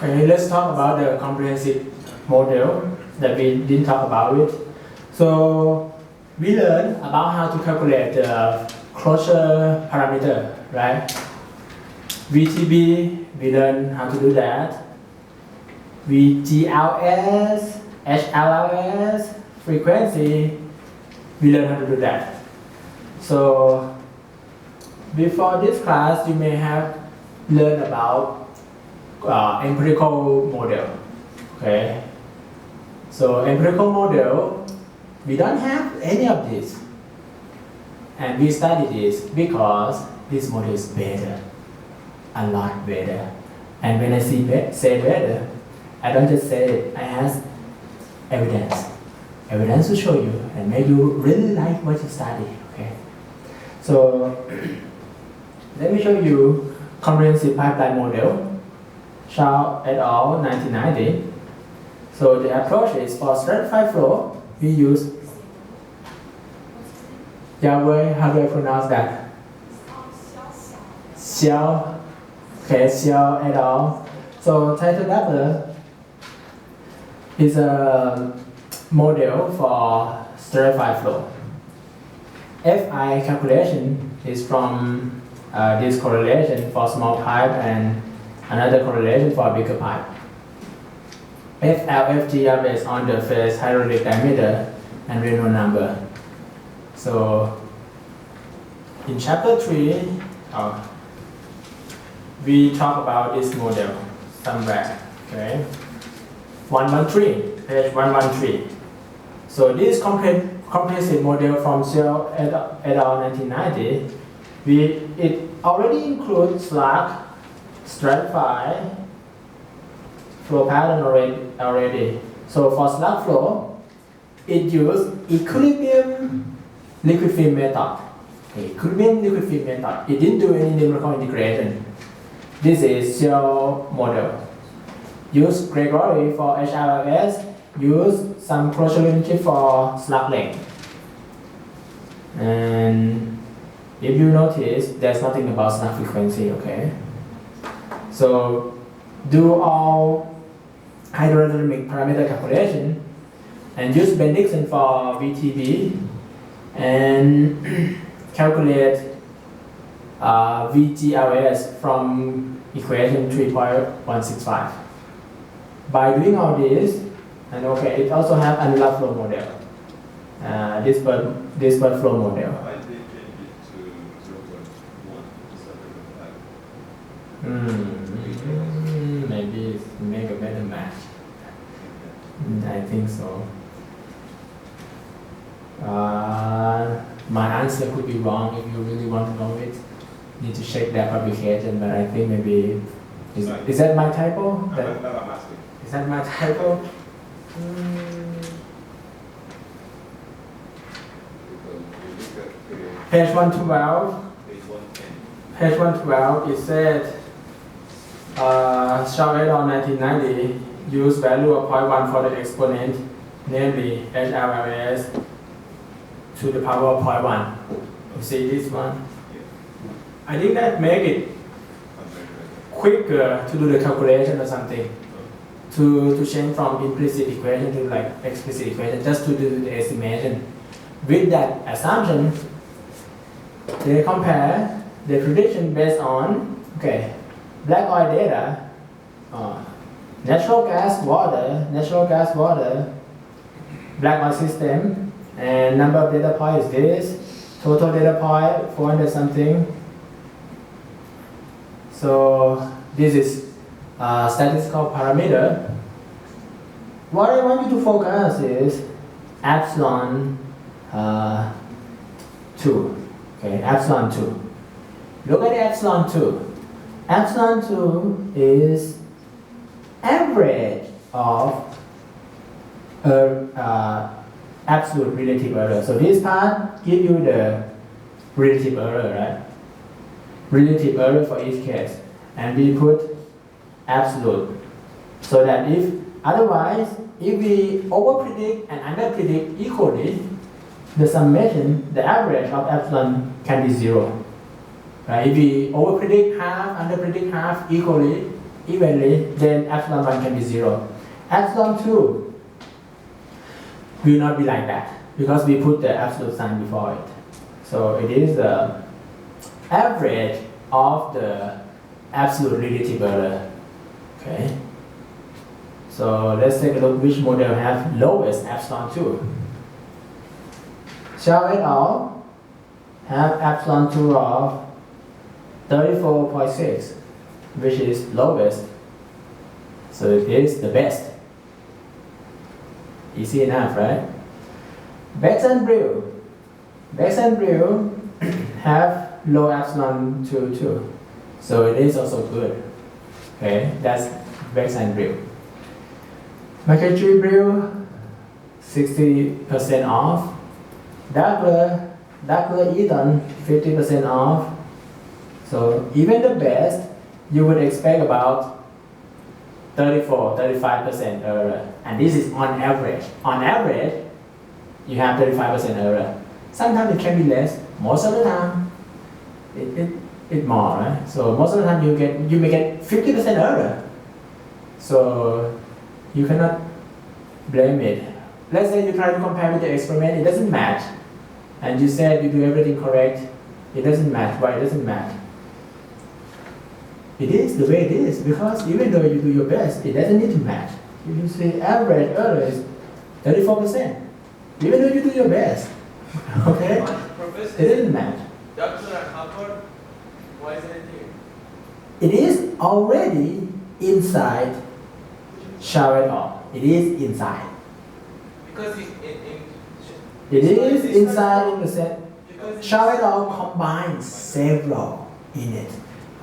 Okay, let's talk about the comprehensive model that we didn't talk about it. So we learned about how to calculate the closure parameter, right? VTB, we learned how to do that. VGLS, HLLS, frequency, we learned how to do that. So before this class, you may have learned about empirical model. Okay. So empirical model, we don't have any of this, and we study this because this model is better, a lot better. And when I say better, I don't just say it. I have evidence to show you and make you really like what you study. Okay. So let me show you comprehensive pipeline model. Xiao et al. 1990. So the approach is for stratified flow, we use Yahweh, how do I pronounce that? Xiao. Okay, Xiao et al. So Untitled Chapter is a model for stratified flow. Fi calculation is from this correlation for small pipe and another correlation for bigger pipe. FL, are based on the phase hydraulic diameter and Reynolds number. So in chapter 3, we talk about this model somewhere. Okay, 113, page 113. So this comprehensive model from Xiao et al. 1990, it already includes Slug, Stratified flow pattern already. So for slug flow, it used equilibrium liquid film method. Equilibrium liquid film method. It didn't do any numerical integration. This is Xiao model. Use Gregory for HRLS. Use some closure relationship for slug length. And if you notice, there's nothing about slug frequency. Okay. So do all hydrodynamic parameter calculation and use Bendixson for VTB and calculate VGLS from equation 3.165. By doing all this, and okay, it also have annular flow model. This bird flow model. Why did they change it to 0.1? Maybe make a better match. I think so. My answer could be wrong. If you really want to know it, need to check their publication. But I think maybe is that my typo? Is that my typo? Page 112. Page 112. It said. Xiao et al. 1990 use value of 0.1 for the exponent, namely HLLS to the power of 0.1. You see this one? I think that make it quicker to do the calculation or something. To change from implicit equation to like explicit equation, just to do the estimation. With that assumption, they compare the prediction based on black oil data, natural gas water, black oil system, and number of data points is this, total data point 400 something. So this is statistical parameter. What I want you to focus is epsilon 2. Okay, epsilon 2. Look at the epsilon 2. Epsilon 2 is average of absolute relative error. So this part gives you the relative error, right? Relative error for each case. And we put absolute. So that if we overpredict and underpredict equally, the summation, the average of epsilon can be 0. Right? If we overpredict half, underpredict half equally, evenly, then epsilon 1 can be 0. Epsilon 2 will not be like that because we put the absolute sign before it. So it is the average of the absolute relative error. Okay. So let's take a look which model has lowest epsilon 2. Xiao et al. Have epsilon 2 of 34.6, which is lowest. So it is the best. Easy enough, right? Bex and Brill have low epsilon 2 too. So it is also good. Okay, that's Bex and Brill. McAtee Brill, 60% off. Douglas Eaton, 50% off. So even the best, you would expect about 35% error. And this is on average. On average, you have 35% error. Sometimes it can be less. Most of the time, it's more, right? So most of the time you may get 50% error. So you cannot blame it. Let's say you try to compare with the experiment, it doesn't match. And you said you do everything correct, it doesn't match. Why it doesn't match? It is the way it is, because even though you do your best, it doesn't need to match. You say average error is 34%. Even though you do your best. Okay? It doesn't match. Dr. Harper, why is it here? It is already inside Xiao et al. It is inside. Because It is inside in the set. Xiao et al. Combines several in it.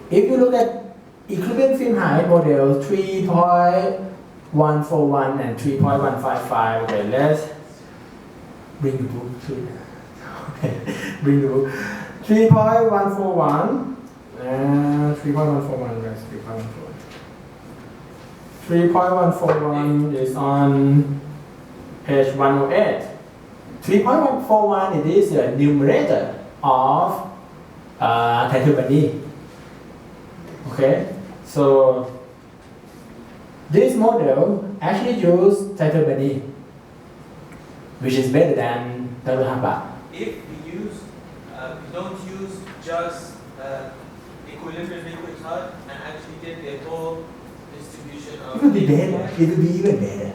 If you look at equilibrium film height model 3.141 and 3.155, okay, let's bring the book to bring the book. 3.141 and 3.141, yes, 3.141. 3.141 is on page 108. 3.141, it is the numerator of Title. Okay, so this model actually uses Title, which is better than Taruhaba. If we don't use just equilibrium liquid hard and actually get the whole distribution of it would be better. It would be even better.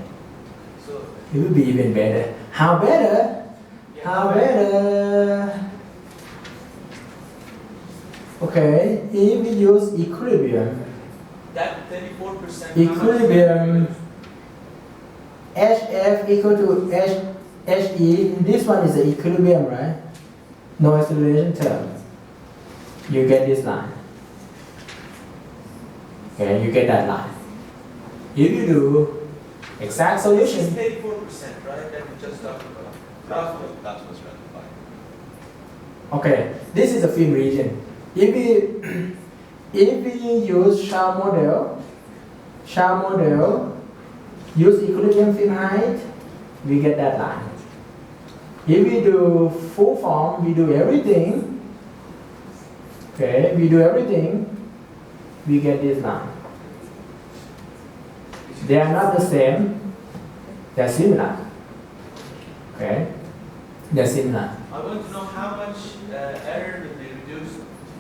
So it would be even better. How better? Yeah, How better? Okay, if we use equilibrium, that 34%. equilibrium HF equal to HE, this one is the equilibrium, right? No acceleration term. You get this line. Okay, you get that line. If you do exact This is solution, 34%, right? That we just talked about. That's what's ratified. okay, this is the film region. If we use Xiao model, use equilibrium film height, we get that line. If we do full form, we do everything. Okay, we do everything, we get this line. They are not the same, they are similar. Okay, they are similar. I want to know how much error will be reduced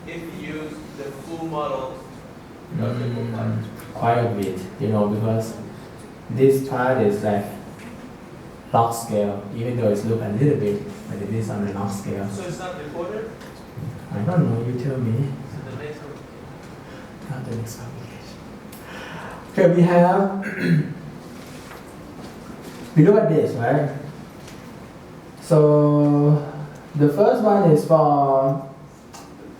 if we use the full model. Quite a bit, because this part is like log scale, even though it's look a little bit, but it is on the log scale. So it's not recorded? I don't know, you tell me. So the next one. Not the next application. Okay, we look at this, right? So the first one is for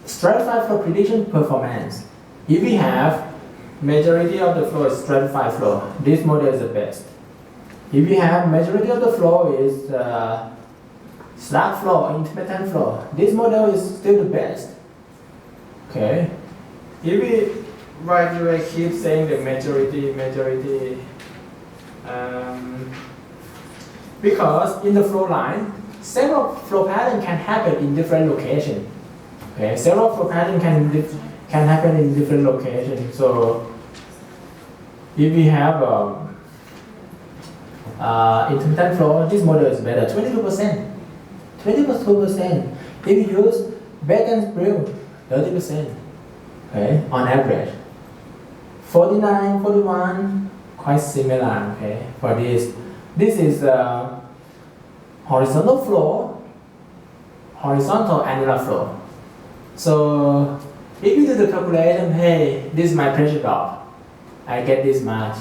stratified flow prediction performance. If we have majority of the flow is stratified flow, this model is the best. If we have majority of the flow is slug flow, intermittent flow, this model is still the best. Okay. If why do I keep saying the majority? Because in the flow line, several flow patterns can happen in different locations. Okay, several flow patterns can happen in different locations. So if we have intermittent flow, this model is better, 22%. 22%. If you use back and sprue, 30%. Okay, on average. 49, 41, quite similar. Okay, for this. This is horizontal flow, horizontal annular flow. So if you do the calculation, hey, this is my pressure drop, I get this much,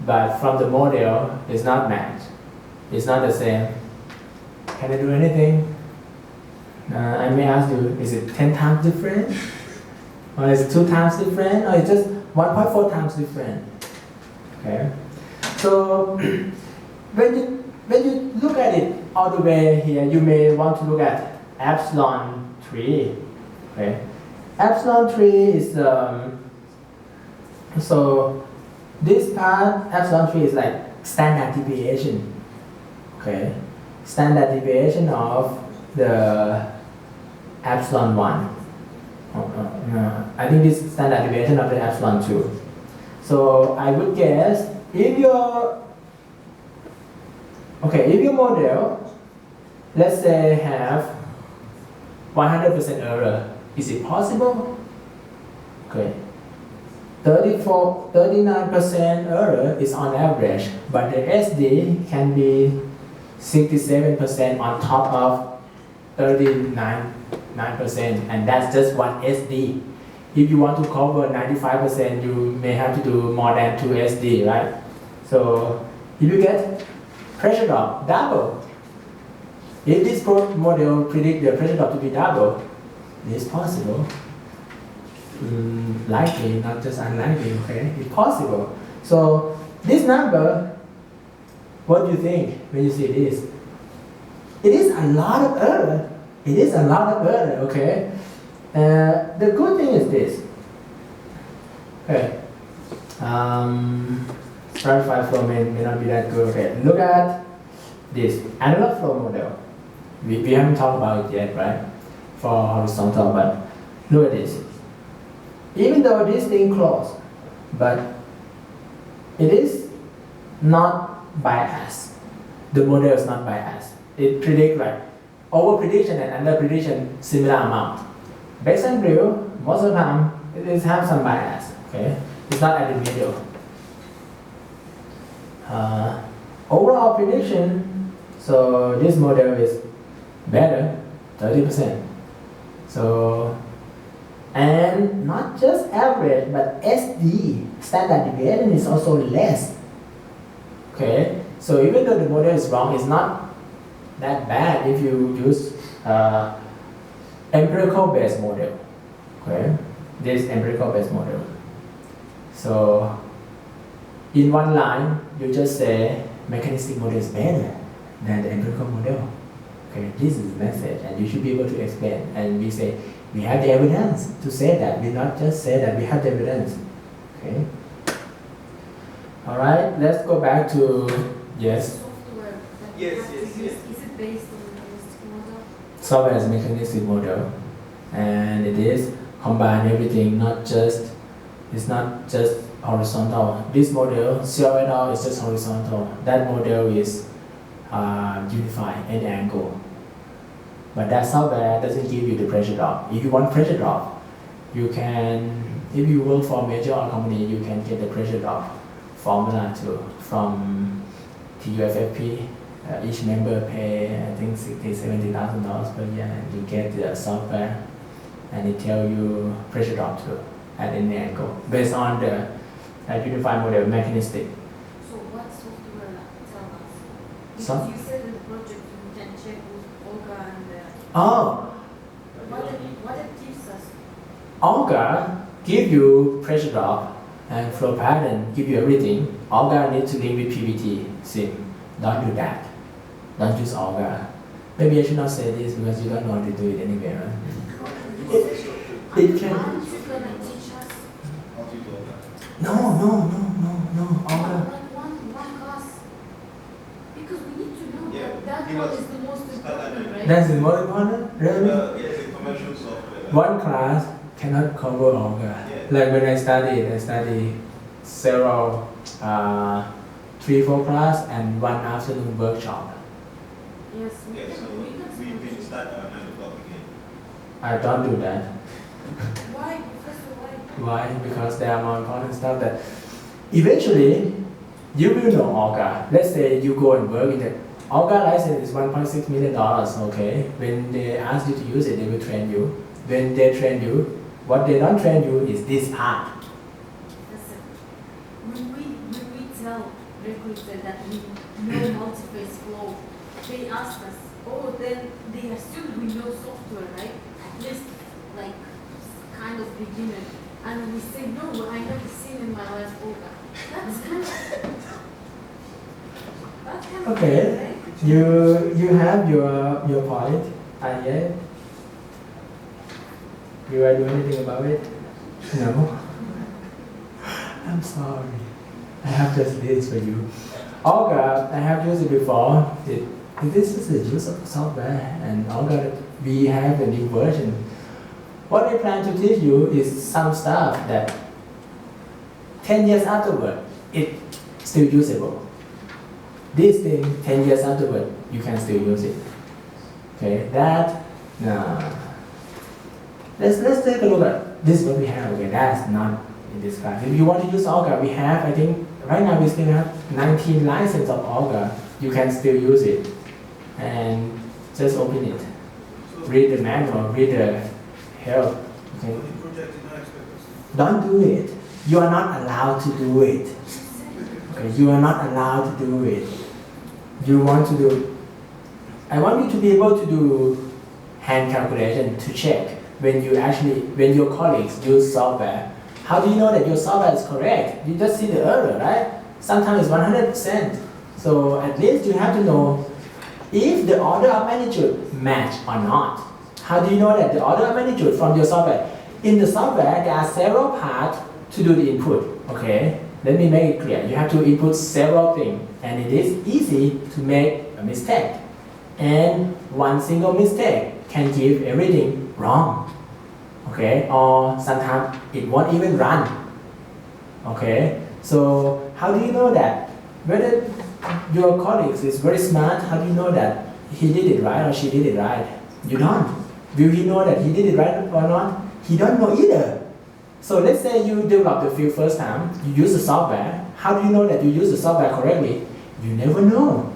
but from the model, it's not matched. It's not the same. Can I do anything? I may ask you, is it 10 times different? Or is it 2 times different? Or is it just 1.4 times different? Okay. So when you look at it all the way here, you may want to look at epsilon 3. Okay. Epsilon 3 is so this part epsilon 3 is like standard deviation. Okay. Standard deviation of the epsilon 1. I think this is standard deviation of the epsilon 2. So I would guess if your model, let's say, have 100% error, is it possible? Okay. 39% error is on average, but the SD can be 67% on top of 39%, and that's just one SD. If you want to cover 95%, you may have to do more than 2 SD, right? So if you get pressure drop double, if this model predict the pressure drop to be double, it's possible. Likely, not just unlikely, okay? It's possible. So this number, what do you think when you see this? It is a lot of error. It is a lot of error, okay? The good thing is this. Okay. Stratified flow may not be that good. Okay. Look at this annular flow model. We haven't talked about it yet, right? For horizontal, but look at this. Even though this thing closed, but it is not biased. The model is not biased. It predicts like over prediction and under prediction similar amount. Based on real, most of the time it is have some bias. Okay, it's not at the middle. Overall prediction, so this model is better, 30%. So, and not just average, but SD, standard deviation, is also less. Okay, so even though the model is wrong, it's not that bad if you use empirical based model. Okay, this empirical based model. So in one line, you just say mechanistic model is better than the empirical model. Okay, this is the message, and you should be able to explain. And we say we have the evidence to say that. We not just say that we have the evidence. Okay. All right. Let's go back to yes. Software that Yes, you have yes, to yes. use, is it based on the mechanistic model? Software is mechanistic model, and it is combine everything. It's not just horizontal. This model, Xiao et al. Is just horizontal. That model is unified and angle. But that software doesn't give you the pressure drop. If you want pressure drop, you can, if you work for a major oil company, you can get the pressure drop formula too from TUFFP. Each member pay, I think, $60,000-$70,000 per year, and you get the software, and it tell you pressure drop too at any angle based on the unified model mechanistic. So what software tell us? Because So- you said in the project you can check with Olga and Oh, what it gives us. Olga give you pressure drop and flow pattern, give you everything. Olga needs to link with PVT sim. Don't do that. Don't use Olga. Maybe I should not say this because you don't know how to do it anyway, right? It can. Aren't you gonna teach us? How do you do that? No. Olga. Like one class. Because we need to know Yeah, that give one us is the most important, standard. right? That's the most important, really? Yes, the commercial software. One class cannot cover Olga. Yeah. Like when I study several 3-4 class and 1 afternoon workshop. Yes, Yeah, so we can start at 9 o'clock again. I don't do that. Why? Professor, why? Why? Because there are more important stuff that eventually you will know Olga. Let's say you go and work in the Olga license is $1.6 million, okay? When they ask you to use it, they will train you. When they train you, what they don't train you is this part. Listen, when we tell recruiters that we know multiphase flow, they ask us, oh, then they assume we know software, right? At least, like, kind of beginner. And we say, no, I never seen in my life Olga. That's kind of Okay. weird, right? You have your point. Yeah. You are doing anything about it? No. I'm sorry. I have just this for you. Olga, I have used it before. This is the use of software, and Olga, we have a new version. What I plan to teach you is some stuff that 10 years afterward, it's still usable. This thing, 10 years afterward, you can still use it. Okay, that, no. Let's take a look at this what we have. Okay, that's not in this class. If you want to use Olga, we have, I think, right now we still have 19 licenses of Olga. You can still use it. And just open it. Read the manual, read the help. Okay. Don't do it. You are not allowed to do it. Okay, you are not allowed to do it. You want to do. I want you to be able to do hand calculation to check when your colleagues use software. How do you know that your software is correct? You just see the error, right? Sometimes it's 100%. So at least you have to know if the order of magnitude match or not. How do you know that the order of magnitude from your software? In the software, there are several parts to do the input. Okay, let me make it clear. You have to input several things, and it is easy to make a mistake. And one single mistake can give everything wrong. Okay, or sometimes it won't even run. Okay, so how do you know that? Whether your colleague is very smart, how do you know that he did it right or she did it right? You don't. Will he know that he did it right or not? He don't know either. So let's say you develop the field first time, you use the software. How do you know that you use the software correctly? You never know.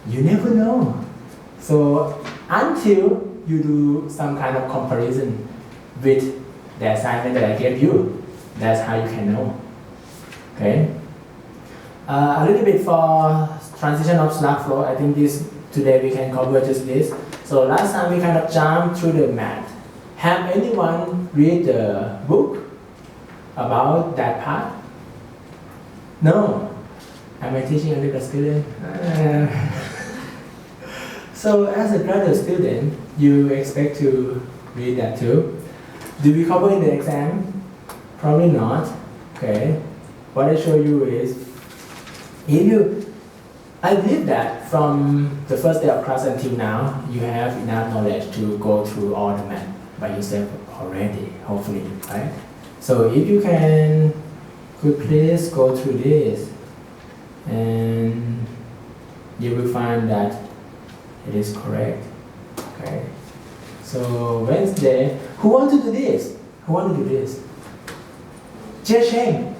You never know. So until you do some kind of comparison with the assignment that I gave you, that's how you can know. Okay. A little bit for transition of Slug flow. I think today we can cover just this. So last time we kind of jumped through the math. Have anyone read the book about that part? No. Am I teaching a little student? So as a graduate student, you expect to read that too. Do we cover in the exam? Probably not. Okay. What I show you is, I believe that from the first day of class until now, you have enough knowledge to go through all the math by yourself already, hopefully, right? So if you could please go through this, and you will find that it is correct. Okay. So Wednesday, who want to do this? Who want to do this? Jie Sheng,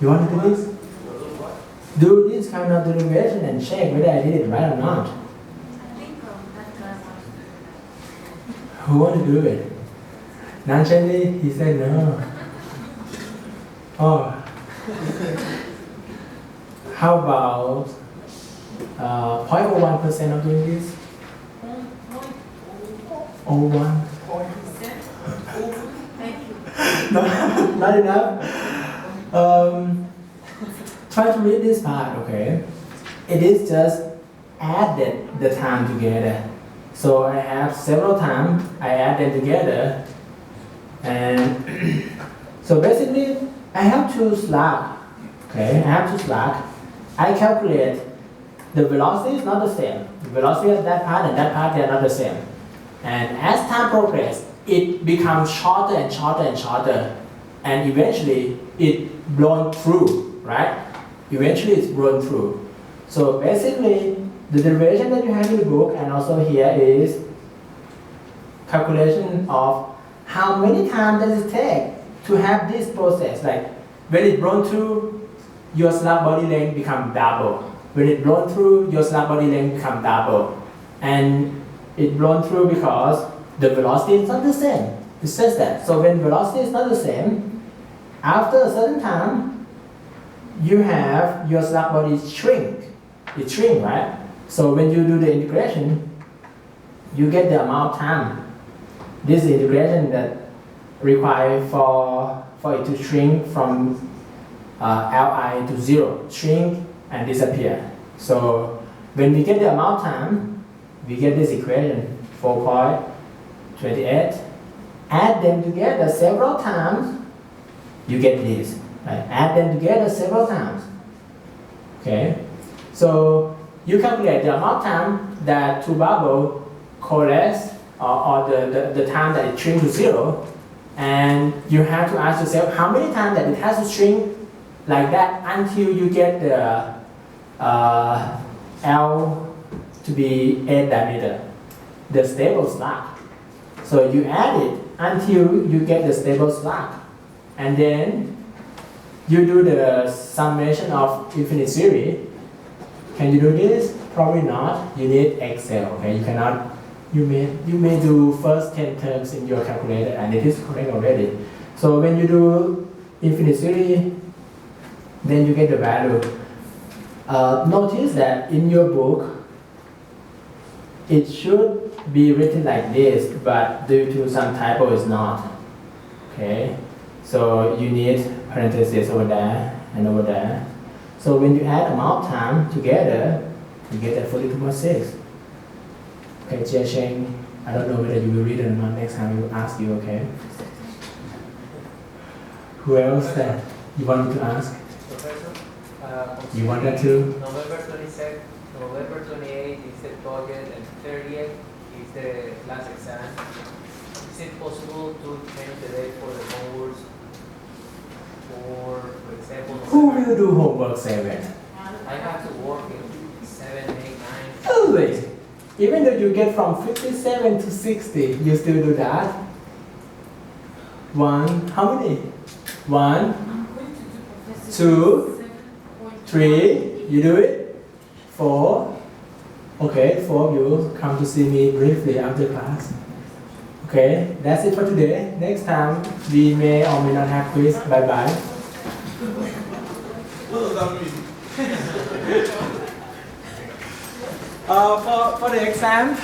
you want to do this? Do this kind of derivation and check whether I did it right or not. I think that class. Who want to do it? Naturally, he said no. Oh. How about 0.01% of doing this? 0.01? Thank you. Not enough. Try to read this part, okay? It is just added the time together. So I have several times, I add them together. And so basically, I have two Slug. Okay, I have two Slug. I calculate the velocity is not the same. The velocity of that part and that part, they are not the same. And as time progresses, it becomes shorter and shorter and shorter. And eventually, it blown through. right? Eventually it's run through. So basically, the derivation that you have in the book and also here is calculation of how many times does it take to have this process. Like when it run through, your slug body length become double. When it run through, your slug body length become double. And it run through because the velocity is not the same. It says that. So when velocity is not the same, after a certain time, you have your slug body shrink. It shrink, right? So when you do the integration, you get the amount of time. This is the integration that required for it to shrink from Li to 0, shrink and disappear. So when we get the amount of time, we get this equation 4.28. Add them together several times, you get this. Right? Add them together several times. Okay? So you calculate the amount of time that two bubbles coalesce or the time that it shrinks to 0, and you have to ask yourself how many times that it has to shrink like that until you get the L to be 8 diameter, the stable slug. So you add it until you get the stable slug, and then you do the summation of infinite series. Can you do this? Probably not. You need Excel. Okay, you cannot. You may do first 10 terms in your calculator, and it is correct already. So when you do infinite series, then you get the value. Notice that in your book, it should be written like this, but due to some typo, it's not. Okay, so you need parentheses over there and over there. So when you add amount of time together, you get that 42.6. Okay, Jia Sheng, I don't know whether you will read it or not. Next time we will ask you, okay? Who else that you want me to ask? Professor, You want that too? November 22nd, November 28th is the project, and 30th is the last exam. Is it possible to change the date for the homeworks? For example, Who will do homework 7? I have to work in 7, 8, 9. Always. Even though you get from 57 to 60, you still do that? 1, how many? 1, 2, 3, you do it? 4, okay, 4 of you come to see me briefly after class. Okay, that's it for today. Next time, we may or may not have quiz. Bye-bye. What does that mean? For the exam,